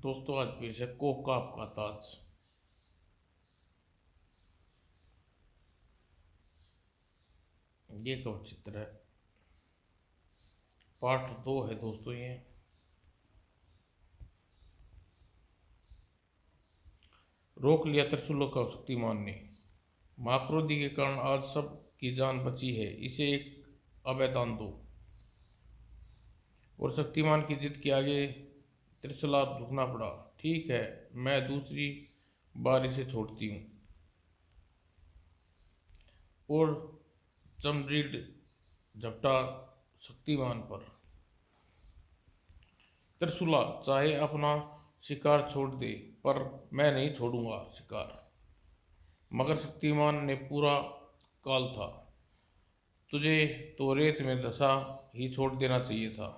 दोस्तों आज पेश है कोकाब का ताज। ये कवच चित्र है। पार्ट 2 है दोस्तों ये। रोक लिया त्रिशूलों का शक्तिमान ने। महाक्रोधी के कारण आज सब की जान बची है, इसे एक आबेदान दो। और शक्तिमान की जिद के आगे त्रिशूलाप झुकना पड़ा। ठीक है, मैं दूसरी बार इसे छोड़ती हूँ। और चमरीड झपटा शक्तिमान पर। त्रिशूला चाहे अपना शिकार छोड़ दे, पर मैं नहीं छोड़ूंगा शिकार। मगर शक्तिमान ने पूरा काल था। तुझे तो रेत में धंसा ही छोड़ देना चाहिए था।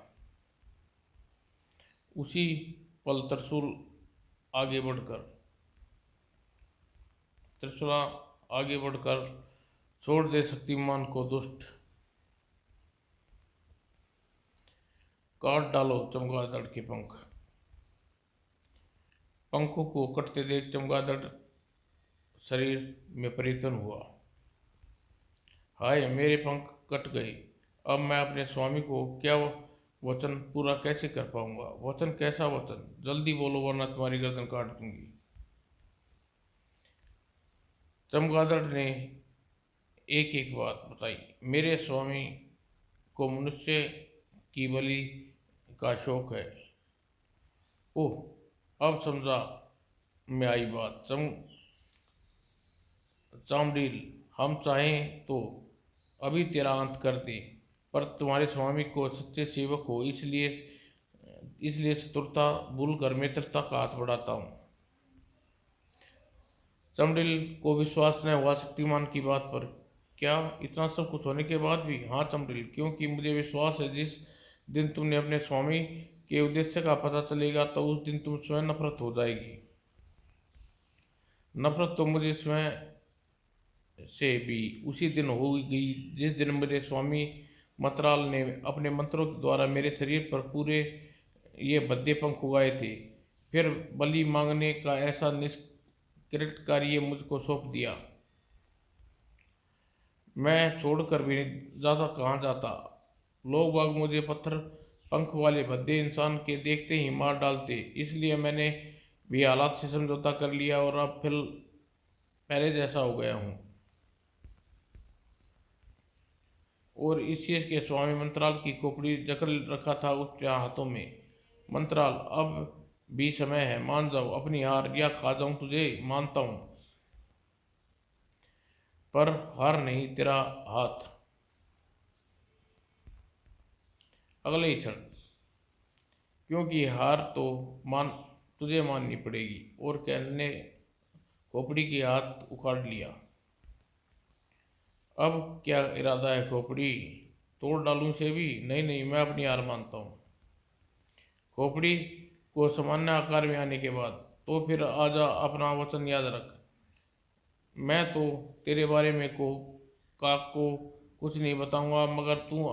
उसी पल त्रिशूला आगे बढ़कर छोड़ दे शक्तिमान को दुष्ट। काट डालो चमगादड़ के पंख। पंखों को कटते देख चमगादड़ शरीर में परिवर्तन हुआ। हाय, मेरे पंख कट गए। अब मैं अपने स्वामी को क्या वचन पूरा कैसे कर पाऊंगा? वचन? कैसा वचन? जल्दी बोलो वरना तुम्हारी गर्दन काट दूंगी। चमगादड़ ने एक एक बात बताई। मेरे स्वामी को मनुष्य की बलि का शौक है। ओह, अब समझा में आई बात। चामडील, हम चाहें तो अभी तेरा अंत कर दे, पर तुम्हारे स्वामी को सच्चे सेवक हो, इसलिए इसलिए शत्रुता भूलकर मित्रता का हाथ बढ़ाता हूँ। चमड़िल को विश्वास न हुआ शक्तिमान की बात पर। क्या, इतना सब कुछ होने के बाद भी? हाँ चमड़िल, क्योंकि मुझे विश्वास है जिस दिन तुमने अपने स्वामी के उद्देश्य का पता चलेगा तो उस दिन तुम स्वयं नफरत हो जाएगी। नफरत तो मुझे स्वयं से भी उसी दिन हो गई जिस दिन मेरे स्वामी मतराल ने अपने मंत्रों के द्वारा मेरे शरीर पर पूरे ये भद्दे पंख उगाए थे। फिर बलि मांगने का ऐसा निष्कृत कार्य मुझको सौंप दिया। मैं छोड़कर भी ज़्यादा कहाँ जाता। लोग बाग मुझे पत्थर पंख वाले भद्दे इंसान के देखते ही मार डालते, इसलिए मैंने भी हालात से समझौता कर लिया और अब फिर पहले जैसा हो गया हूँ। और इसी के स्वामी मंत्राल की खोपड़ी जकड़ रखा था उसके हाथों में। मंत्राल, अब भी समय है, मान जाओ अपनी हार, या खा जाऊं तुझे? मानता हूं, पर हार नहीं, तेरा हाथ। अगले ही क्षण, क्योंकि हार तो मान तुझे माननी पड़ेगी। और कहने खोपड़ी की हाथ उखाड़ लिया। अब क्या इरादा है खोपड़ी? तोड़ डालूं इसे भी? नहीं नहीं, मैं अपनी हार मानता हूँ। खोपड़ी को सामान्य आकार में आने के बाद, तो फिर आजा, अपना वचन याद रख। मैं तो तेरे बारे में काक को कुछ नहीं बताऊंगा, मगर तू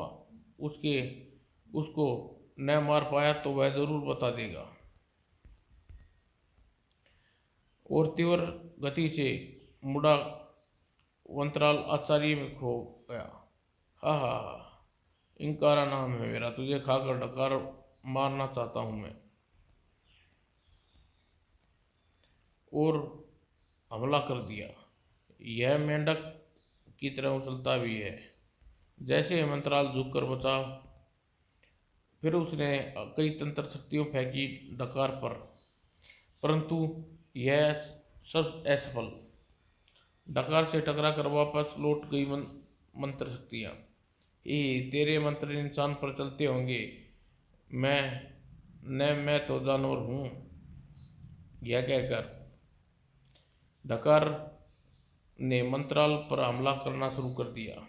उसके उसको न मार पाया तो वह जरूर बता देगा। और तीव्र गति से मुड़ा वंतराल आश्चर्य में खो गया। हा हा हा, इंकारा नाम है मेरा, तुझे खाकर डकार मारना चाहता हूं मैं। और हमला कर दिया। यह मेंढक की तरह उछलता भी है। जैसे मंत्राल झुककर बचा, फिर उसने कई तंत्र शक्तियों फेंकी डकार पर, परंतु यह सब असफल। डकार से टकरा कर वापस लौट गई मंत्र शक्तियाँ। तेरे मंत्र इंसान पर चलते होंगे, मैं तो जानवर हूँ। यह कहकर डकार ने मंत्राल पर हमला करना शुरू कर दिया।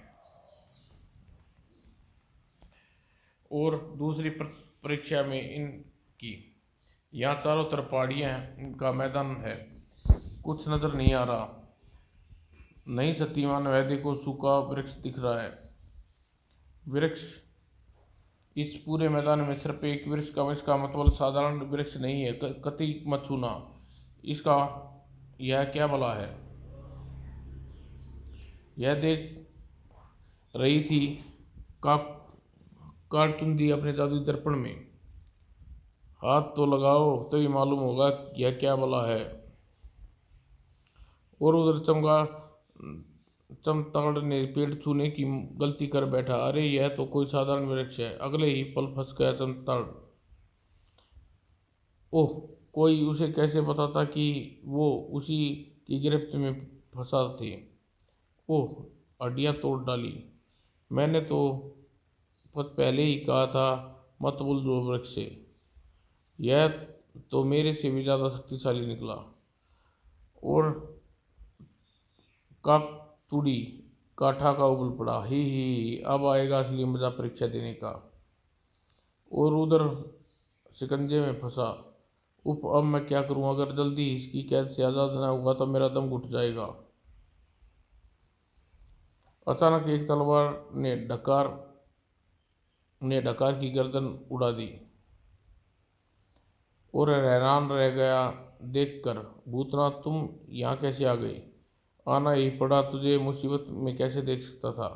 और दूसरी परीक्षा में इनकी, यहाँ चारों तरफ पहाड़ियाँ का मैदान है, कुछ नजर नहीं आ रहा। नहीं शक्तिमान, वह देखो सूखा वृक्ष दिख रहा है। वृक्ष इस पूरे मैदान में सिर्फ एक वृक्ष का वृक्ष का मतलब साधारण वृक्ष नहीं है, कति मत छूना इसका। यह क्या भला है? यह देख रही थी का कारतुंदी अपने जादुई दर्पण में। हाथ तो लगाओ तो ही मालूम होगा यह क्या भला है। और उधर चमताड़ ने पेड़ छूने की गलती कर बैठा। अरे यह तो कोई साधारण वृक्ष है। अगले ही पल फंस गया चमताड़। ओह, कोई उसे कैसे बताता कि वो उसी की गिरफ्त में फंसा थे। ओह, हड्डियां तोड़ डाली। मैंने तो पहले ही कहा था मत बोल दो वृक्ष से। यह तो मेरे से भी ज्यादा शक्तिशाली निकला। और काकतुड़ी काठा का उबल पड़ा। ही अब आएगा असली मजा परीक्षा देने का। और उधर शिकंजे में फंसा। उफ, अब मैं क्या करूं? अगर जल्दी इसकी कैद से आजाद ना हुआ तो मेरा दम घुट जाएगा। अचानक एक तलवार ने डकार की गर्दन उड़ा दी और हैरान रह गया देखकर। भूतनाथ, तुम यहाँ कैसे आ गए? आना ही पड़ा, तुझे मुसीबत में कैसे देख सकता था?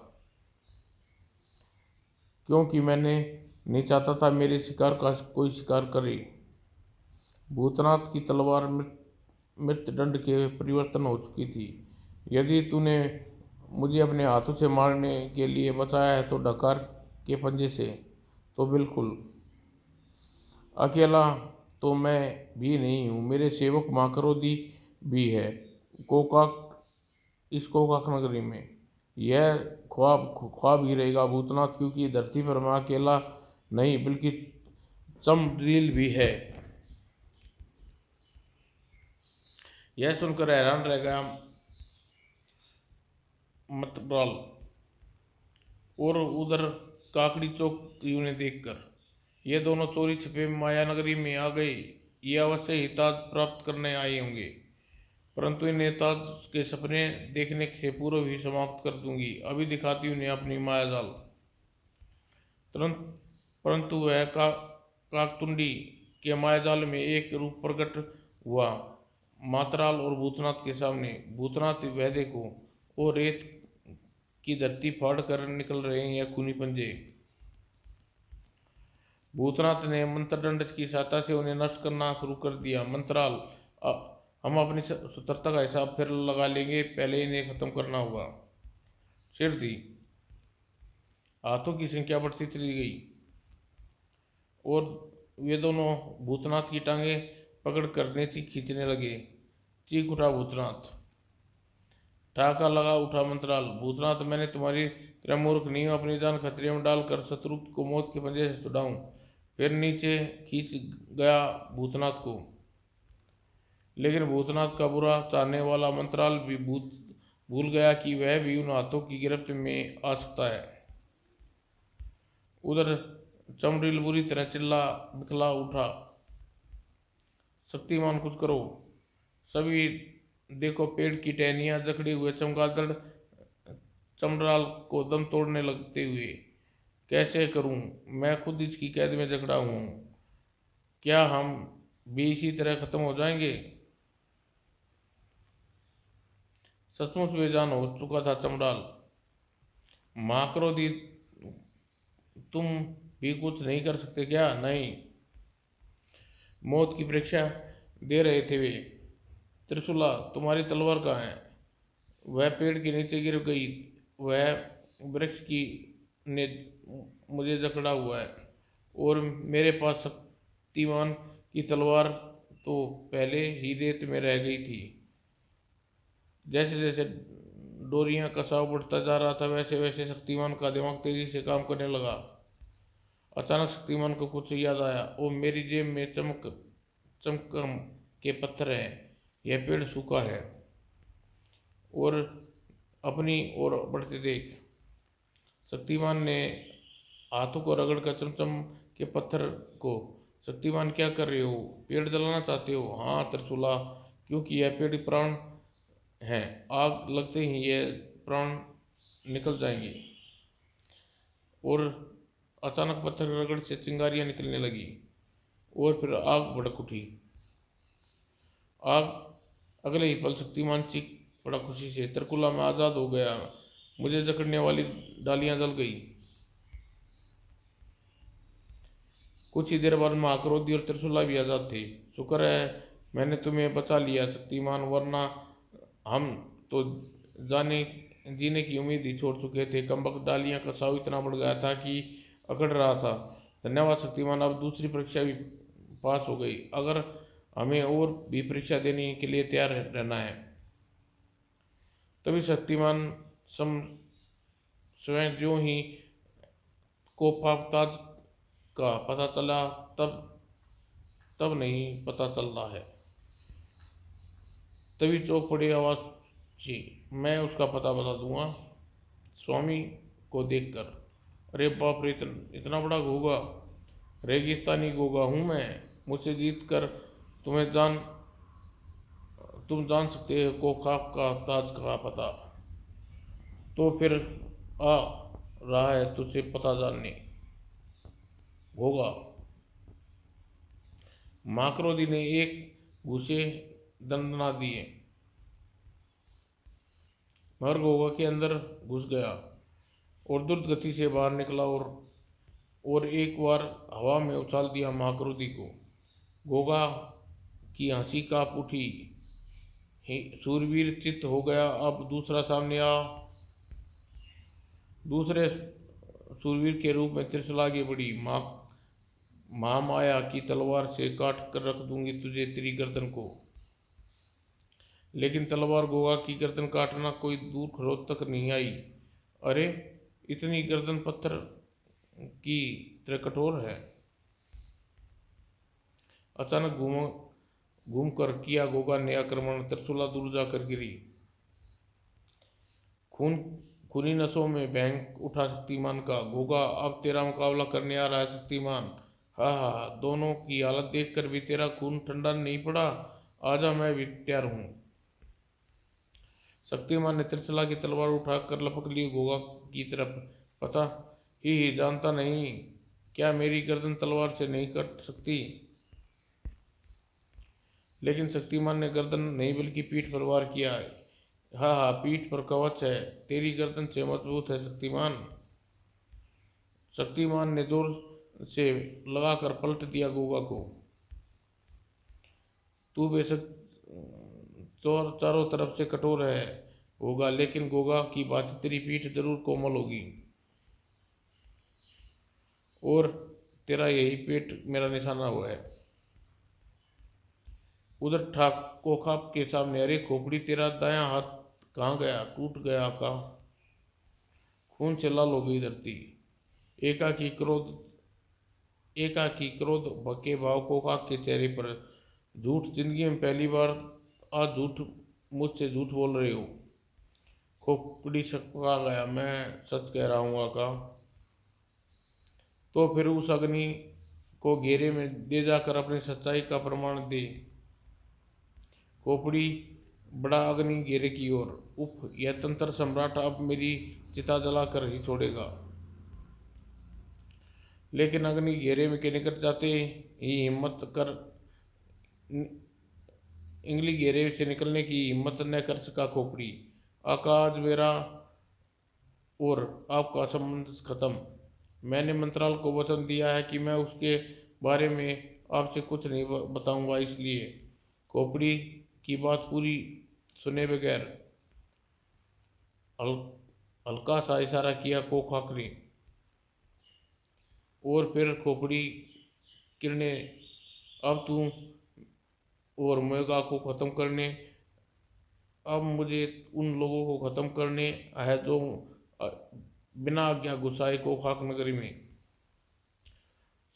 क्योंकि मैंने नहीं चाहता था मेरे शिकार का कोई शिकार करे। भूतनाथ की तलवार मृत्युदंड के परिवर्तन हो चुकी थी। यदि तूने मुझे अपने हाथों से मारने के लिए बचाया है तो डकार के पंजे से तो बिल्कुल। अकेला तो मैं भी नहीं हूँ, मेरे सेवक माकरोदी भी है कोकाक इस कोकाक नगरी में। यह ख्वाब ही रहेगा भूतनाथ, क्योंकि धरती पर मैं अकेला नहीं बल्कि चमड्रील भी है। यह सुनकर हैरान रह गया मतबाल। और उधर काकड़ी चौक ने देखकर ये दोनों चोरी छिपे माया नगरी में आ गए। ये अवश्य ही ताज प्राप्त करने आए होंगे, परंतु इन्हें ताज के सपने देखने से पूर्व ही समाप्त कर दूंगी। अभी दिखाती उन्हें अपनी माया जाल। तुरंत परंतु वह काकतुंडी के मायाजाल में एक रूप प्रकट हुआ मातराल और भूतनाथ के सामने। भूतनाथ, वह देखो, और रेत की धरती फाड़ कर निकल रहे हैं यह खूनी पंजे। भूतनाथ ने मंत्रदंड की सहायता से उन्हें नष्ट करना शुरू कर दिया। मंत्राल, हम अपनी सतर्कता का हिसाब फिर लगा लेंगे, पहले इन्हें खत्म करना होगा। सिर दी हाथों की संख्या बढ़ती चली गई और वे दोनों भूतनाथ की टांगे पकड़कर नीचे खींचने लगे। चीख उठा भूतनाथ। ठहाका लगा उठा मंत्राल। भूतनाथ, मैंने तुम्हारी तरह मूर्ख नहीं हूं अपनी जान खतरे में डालकर शत्रु को मौत के पंजे से छुड़ाऊं। फिर नीचे खींच गया भूतनाथ को। लेकिन भूतनाथ का बुरा चाहने वाला मंत्राल भी भूल गया कि वह भी उन हाथों की गिरफ्त में आ सकता है। उधर चमड़ील बुरी तरह चिल्ला बिखला उठा। शक्तिमान, कुछ करो। सभी देखो, पेड़ की टहनियां जकड़े हुए चमगादड़ चमड़ाल को दम तोड़ने लगते हुए। कैसे करूं? मैं खुद इसकी कैद में जकड़ा हूं। क्या हम भी इसी तरह खत्म हो जाएंगे? सचमुच बेजान हो चुका था चमड़ाल। महाक्रोधी, तुम भी कुछ नहीं कर सकते क्या? नहीं, मौत की परीक्षा दे रहे थे वे। त्रिशूला, तुम्हारी तलवार कहाँ है? वह पेड़ के नीचे गिर गई। वह वृक्ष की ने मुझे जकड़ा हुआ है और मेरे पास शक्तिमान की तलवार तो पहले ही रेत में रह गई थी। जैसे जैसे डोरियां कसाव बढ़ता जा रहा था वैसे वैसे शक्तिमान का दिमाग तेजी से काम करने लगा। अचानक शक्तिमान को कुछ याद आया। ओ, मेरी जेब में चमकम के पत्थर हैं। यह पेड़ सूखा है। और अपनी ओर बढ़ते देख। शक्तिमान ने हाथों को रगड़कर चमचम के पत्थर को। शक्तिमान, क्या कर रहे हो? पेड़ जलाना चाहते हो? हाँ त्रिशूला, क्योंकि यह पेड़ प्राण है। आग लगते ही ये प्राण निकल जाएंगे। और अचानक पत्थर की रगड़ से चिंगारियां निकलने लगी और फिर आग भड़क उठी। आग अगले ही पल शक्तिमान चीख पड़ा खुशी से, तरकुला मैं आज़ाद हो गया, मुझे जकड़ने वाली डालियां जल गई। कुछ ही देर बाद महाक्रोधी और त्रिशूला भी आजाद थे। शुक्र है मैंने तुम्हें बचा लिया शक्तिमान, वरना हम तो जाने जीने की उम्मीद ही छोड़ चुके थे। कमबख्त डालियां का साव इतना बढ़ गया था कि अकड़ रहा था। धन्यवाद शक्तिमान, अब दूसरी परीक्षा भी पास हो गई। अगर हमें और भी परीक्षा देने के लिए तैयार रहना है। तभी शक्तिमान सम स्वयं ज्यों ही कोपाताज का पता चला, तब तब नहीं पता चल रहा है। तभी चौंक पड़ी आवाज जी, मैं उसका पता बता दूंगा स्वामी को देखकर। अरे बाप रे, इतना बड़ा घोगा, रेगिस्तानी घोगा हूँ मैं, मुझसे जीत कर तुम्हें जान तुम जान सकते हो कोकाक का ताज का पता। तो फिर आ रहा है तुझे पता जानने घोगा। माकरोदी ने एक घूसे दंदना दिए, मगर घोगा के अंदर घुस गया और द्रुत गति से बाहर निकला और एक बार हवा में उछाल दिया माकरोदी को। घोगा की हंसी कांप उठी, सूरवीर चित्त हो गया। अब दूसरा सामने आ। दूसरे सूरवीर के रूप में त्रिशूल आगे बढ़ी। महामाया की तलवार से काट कर रख दूंगी तुझे, तेरी गर्दन को। लेकिन तलवार गोगा की गर्दन काटना कोई दूर खरोच तक नहीं आई। अरे, इतनी गर्दन पत्थर की तरह कठोर है। अचानक घूम कर किया गोगा ने आक्रमण, त्रिशूला दूर जाकर गिरी। खून खूनी नसों में भयंक उठा शक्तिमान का। गोगा, अब तेरा मुकाबला करने आ रहा है शक्तिमान। हाँ हाँ, दोनों की हालत देखकर भी तेरा खून ठंडा नहीं पड़ा। आजा, मैं भी तैयार हूँ। शक्तिमान ने त्रिशूला की तलवार उठाकर लपक ली गोगा की तरफ। पता ही जानता नहीं क्या मेरी गर्दन तलवार से नहीं कट सकती। लेकिन शक्तिमान ने गर्दन नहीं बल्कि पीठ पर वार किया। हाँ हाँ, पीठ पर कवच है, तेरी गर्दन से मजबूत है शक्तिमान। शक्तिमान ने जोर से लगाकर पलट दिया गोगा को। तू बेशक चारों तरफ से कठोर है होगा, लेकिन गोगा की बात, तेरी पीठ जरूर कोमल होगी और तेरा यही पेट मेरा निशाना हुआ है। उधर कोखाप के सामने, अरे खोपड़ी, तेरा दायां हाथ कहाँ गया? टूट गया का? खून से लाल हो गई धरती। एकाकी क्रोध एकाकी क्रोध के भाव कोकाक के चेहरे पर। झूठ, जिंदगी में पहली बार आज झूठ, मुझसे झूठ बोल रहे हो। खोपड़ी छटपटा गया, मैं सच कह रहा हूँ आका। तो फिर उस अग्नि को घेरे में ले जाकर अपनी सच्चाई का प्रमाण दे। खोपड़ी बड़ा अग्नि घेरे की ओर। उफ, यह तंत्र सम्राट अब मेरी चिता जलाकर ही छोड़ेगा। लेकिन अग्नि घेरे में के निकट जाते ही हिम्मत कर इंगली घेरे से निकलने की हिम्मत न कर सका खोपड़ी। आकाश मेरा और आपका संबंध खत्म। मैंने मंत्राल को वचन दिया है कि मैं उसके बारे में आपसे कुछ नहीं बताऊंगा, इसलिए। खोपड़ी की बात पूरी सुने बगैर हल, हल्का सा इशारा किया कोखाक ने, और फिर खोपड़ी किरणें, अब तू और मेगा को खत्म करने अब मुझे उन लोगों को खत्म करने है जो बिना आज्ञा घुसाए कोखाक नगरी में।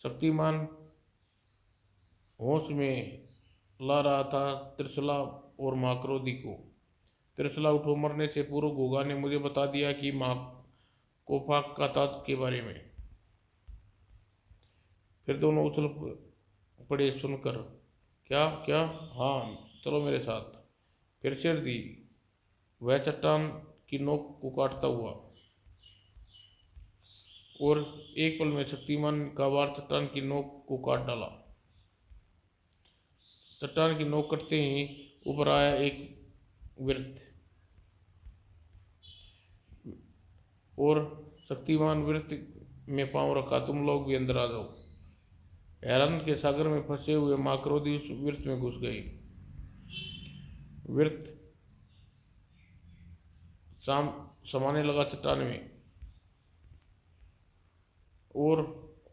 शक्तिमान होश में ला रहा था त्रिशूला और माकरोदी को। त्रिशूला, उठो, मरने से पूर्व घोगा ने मुझे बता दिया कि माँ कोफाक का ताज के बारे में। फिर दोनों उछल पड़े सुनकर। क्या क्या? हाँ, चलो मेरे साथ। फिर सिर दी, वह चट्टान की नोक को काटता हुआ और एक पल में शक्तिमान का वार चट्टान की नोक को काट डाला। चट्टान की नोक कटते ही ऊपर आया एक वृत्त और शक्तिमान वृत्त में पांव रखा। तुम लोग भी अंदर आ जाओ। हैरान के सागर में फंसे हुए माकरोदी उस वृत्त में घुस गए। वृत्त समाने लगा चट्टान में और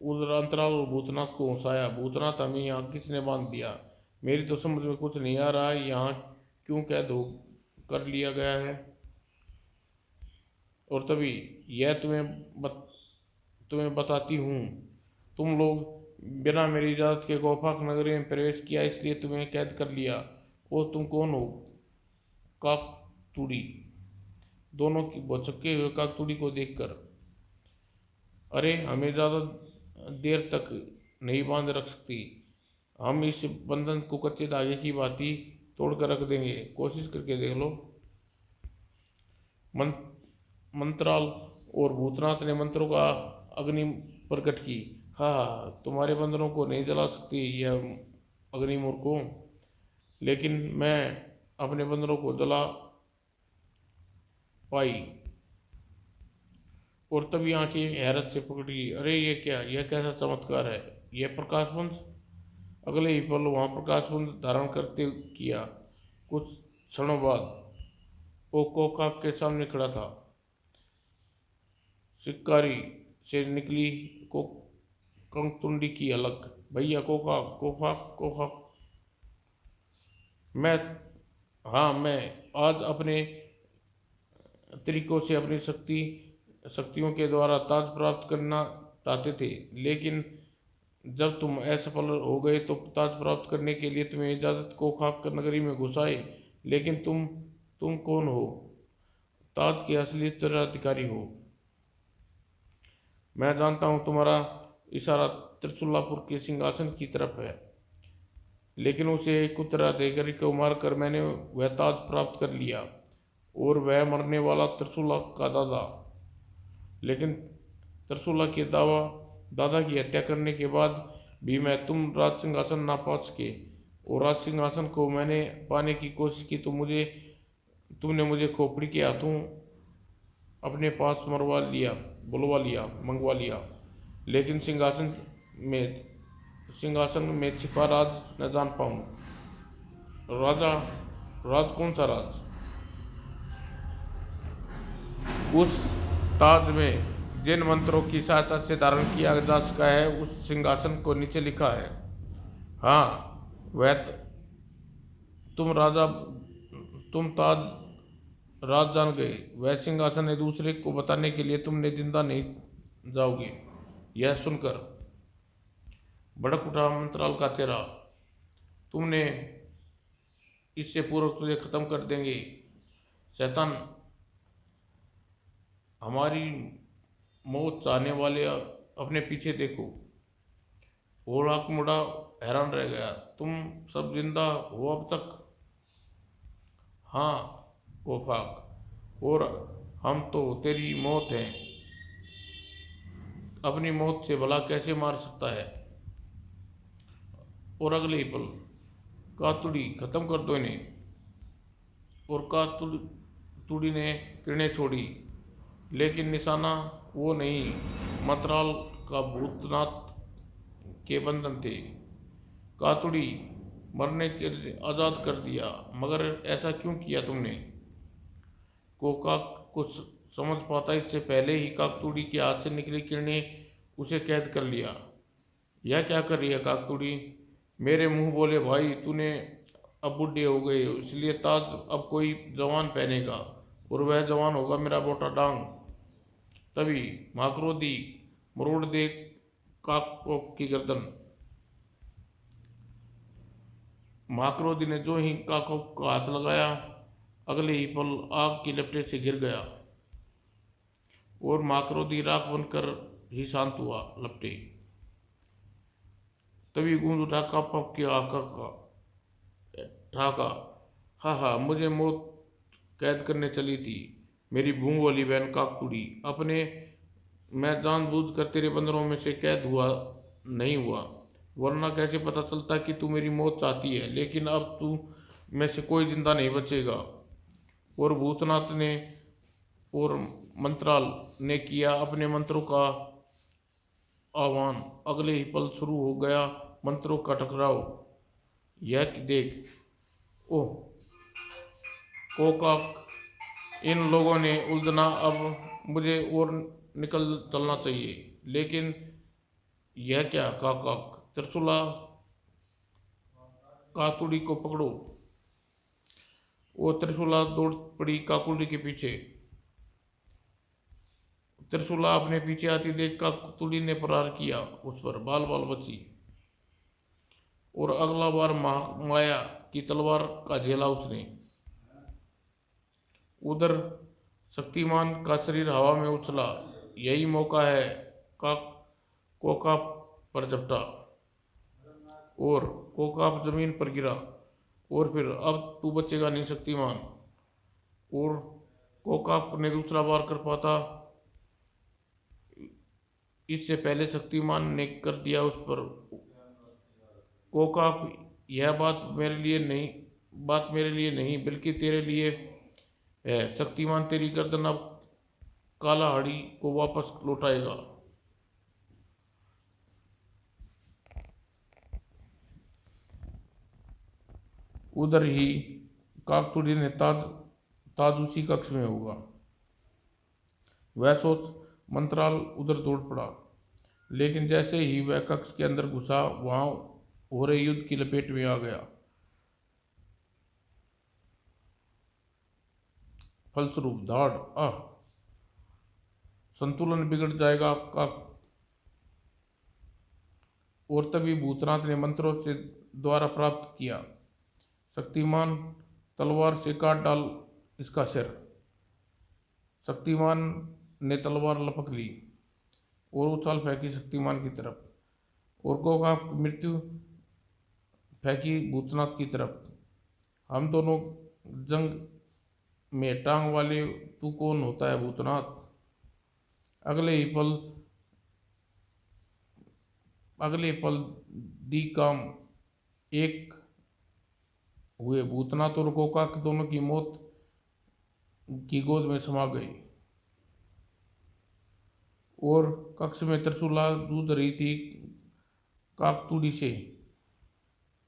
उधर अंतराल और भूतनाथ को हंसाया। भूतनाथ, हमें यहाँ किसने बांध दिया? मेरी तो समझ में कुछ नहीं आ रहा है, यहाँ क्यों कैद हो कर लिया गया है? और तभी यह तुम्हें बताती हूँ। तुम लोग बिना मेरी इजाज़त के गोफाक नगरी में प्रवेश किया, इसलिए तुम्हें कैद कर लिया। और तुम कौन हो? काकतुड़ी। दोनों की भौचक्के हुए काकतुड़ी को देखकर, अरे हमें ज़्यादा देर तक नहीं बांध रख सकती। हम इस बंधन को कच्चे धागे की भांति तोड़कर रख देंगे। कोशिश करके देख लो। मंत्राल और भूतनाथ ने मंत्रों का अग्नि प्रकट की। हाँ हाँ, तुम्हारे बंधनों को नहीं जला सकती यह अग्नि मूर्खों, लेकिन मैं अपने बंधनों को जला पाई। और तभी आंखें हैरत से पकड़ गई। अरे ये क्या, यह कैसा चमत्कार है? यह प्रकाशपुंज। अगले ही पल वहां प्रकाशपुंज धारण करते किया। कुछ क्षणों बाद वो कोकाक के सामने खड़ा था। शिकारी से निकली को कंगतुंडी की अलग। भैया कोकाक, कोकाक, कोकाक। मैं, हाँ मैं आज अपने तरीकों से अपनी शक्तियों के द्वारा ताज प्राप्त करना चाहते थे, लेकिन जब तुम असफल हो गए तो ताज प्राप्त करने के लिए तुम्हें इजाजत को खाक नगरी में घुसाए। लेकिन तुम कौन हो? ताज के असली उत्तराधिकारी हो। मैं जानता हूँ तुम्हारा इशारा त्रिशूलापुर के सिंहासन की तरफ है, लेकिन उसे एक उत्तराधिकारी को मारकर मैंने वह ताज प्राप्त कर लिया, और वह मरने वाला त्रिशूला का दादा। लेकिन त्रिशूला के दादा की हत्या करने के बाद भी मैं तुम राज सिंहासन ना पा सके। और राज सिंहासन को मैंने पाने की कोशिश की तो तुमने मुझे खोपड़ी के हाथों अपने पास बुलवा लिया, मंगवा लिया। लेकिन में सिंहासन में छिपा राज न जान पाऊँ। राजा, राज कौन सा राज? उस ताज में जिन मंत्रों की सहायता से धारण किया जा सका है, उस सिंहासन को नीचे लिखा है। हाँ, तुम राजा, तुम ताज राज जान गए। वह सिंहासन है दूसरे को बताने के लिए तुमने जिंदा नहीं जाओगे। यह सुनकर भड़क उठा मंत्राल का चेहरा। तुमने इससे पूर्व तुझे खत्म कर देंगे शैतान। हमारी मौत चाहने वाले अपने पीछे देखो। होलाक मुड़ा हैरान रह गया। तुम सब जिंदा हो अब तक? हाँ कोफाक, और हम तो तेरी मौत है अपनी मौत से भला कैसे मार सकता है? और अगले ही पल, कातुड़ी खत्म कर दो इन्हें। और कातुड़ी ने किरणें छोड़ी, लेकिन निशाना वो नहीं, मतराल का भूतनाथ के बंधन थे। कातुड़ी, मरने के लिए आज़ाद कर दिया, मगर ऐसा क्यों किया तुमने? कोकाक कुछ समझ पाता इससे पहले ही काकतुड़ी के हाथ से निकली किरणें उसे कैद कर लिया। यह क्या कर रही है काकतुड़ी? मेरे मुंह बोले भाई, तूने अब बुढ़े हो गए हो, इसलिए ताज अब कोई जवान पहनेगा, और वह जवान होगा मेरा मोटा डांग। तभी माकरोदी मरोड़ दे काक की गर्दन। माकरोदी ने जो ही काको का हाथ लगाया, अगले ही पल आग की लपटे से गिर गया, और माकरोदी राख बनकर ही शांत हुआ। लपटे तभी गूंज उठा कापक के आका का ठाका। हा हा, मुझे मौत कैद करने चली थी मेरी भूंग वाली बहन काकतुड़ी। अपने मैं जानबूझकर तेरे बंदरों में से कैद हुआ नहीं हुआ, वरना कैसे पता चलता कि तू मेरी मौत चाहती है। लेकिन अब तू में से कोई जिंदा नहीं बचेगा। और भूतनाथ ने और मंत्राल ने किया अपने मंत्रों का आह्वान। अगले ही पल शुरू हो गया मंत्रों का टकराव। यह देख, ओह कोकाक, इन लोगों ने उलझना। अब मुझे और निकल चलना चाहिए। लेकिन यह क्या? काकाक, त्रिशूला काकुड़ी को पकड़ो। वो त्रिशूला दौड़ पड़ी काकुड़ी के पीछे। त्रिशूला अपने पीछे आती देख काकुड़ी ने प्रहार किया उस पर। बाल बाल बची। और अगला बार माया की तलवार का झेला उसने। उधर शक्तिमान का शरीर हवा में उछला। यही मौका है। काक कोकाप पर झपटा और कोकाप जमीन पर गिरा। और फिर अब तू बचेगा नहीं शक्तिमान। और कोकाप ने दूसरा वार कर पाता इससे पहले शक्तिमान ने कर दिया उस पर। कोकाप, यह बात मेरे लिए नहीं बल्कि तेरे लिए है। शक्तिमान तेरी गर्दन अब कालाहाड़ी को वापस लौटाएगा। उधर ही काकतुड़ी ने ताज ताज उसी कक्ष में होगा। वह सोच मंत्राल उधर दौड़ पड़ा। लेकिन जैसे ही वह कक्ष के अंदर घुसा, वहां हो रहे युद्ध की लपेट में आ गया। फलस्वरूप धाड़ आह, संतुलन बिगड़ जाएगा आपका। और तभी भूतनाथ ने मंत्रों से द्वारा प्राप्त किया। शक्तिमान, तलवार से काट डाल इसका सिर। शक्तिमान ने तलवार लपक ली और उछाल फेंकी शक्तिमान की तरफ। और गोगा मृत्यु फेंकी भूतनाथ की तरफ। हम दोनों जंग में टांग वाले तू कौन होता है भूतनाथ? अगले ही पल अगले पल दी काम एक हुए। भूतनाथ और गोकाक दोनों की मौत की गोद में समा गई। और कक्ष में त्रिशूला जूझ रही थी काकतुड़ी से।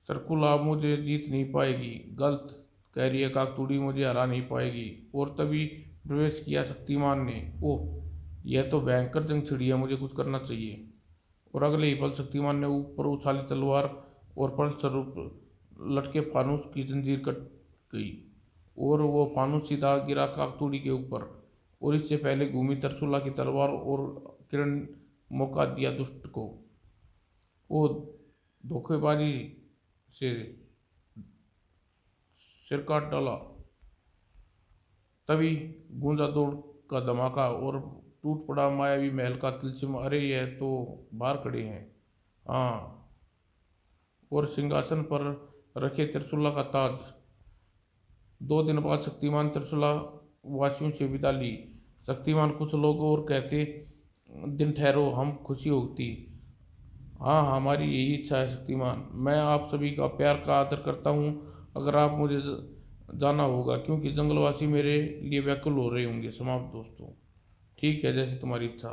सरकुला मुझे जीत नहीं पाएगी। गलत कह रही है काकतुड़ी, मुझे हरा नहीं पाएगी। और तभी प्रवेश किया शक्तिमान ने। ओह, यह तो भयंकर जंग छिड़ी है, मुझे कुछ करना चाहिए। और अगले ही पल शक्तिमान ने ऊपर उछाली तलवार और फलस्वरूप लटके फानूस की जंजीर कट गई। और वो फानूस सीधा गिरा काकतुड़ी के ऊपर। और इससे पहले घूमी तरसुला की तलवार और किरण मौका दिया दुष्ट को। वो धोखेबाजी से सिर काट डाला। तभी गूंजा दौड़ का धमाका और टूट पड़ा मायावी महल का तिलस्म। अरे यह तो बाहर खड़े हैं। हाँ, और सिंहासन पर रखे त्रिशूला का ताज। 2 दिन बाद शक्तिमान त्रिशूला वासियों से विदा ली। शक्तिमान, कुछ लोग और कहते दिन ठहरो, हम खुशी होती। हाँ, हमारी यही इच्छा है शक्तिमान। मैं आप सभी का प्यार का आदर करता हूँ। अगर आप मुझे जाना होगा, क्योंकि जंगलवासी मेरे लिए व्याकुल हो रहे होंगे। समाप्त दोस्तों। ठीक है, जैसे तुम्हारी इच्छा।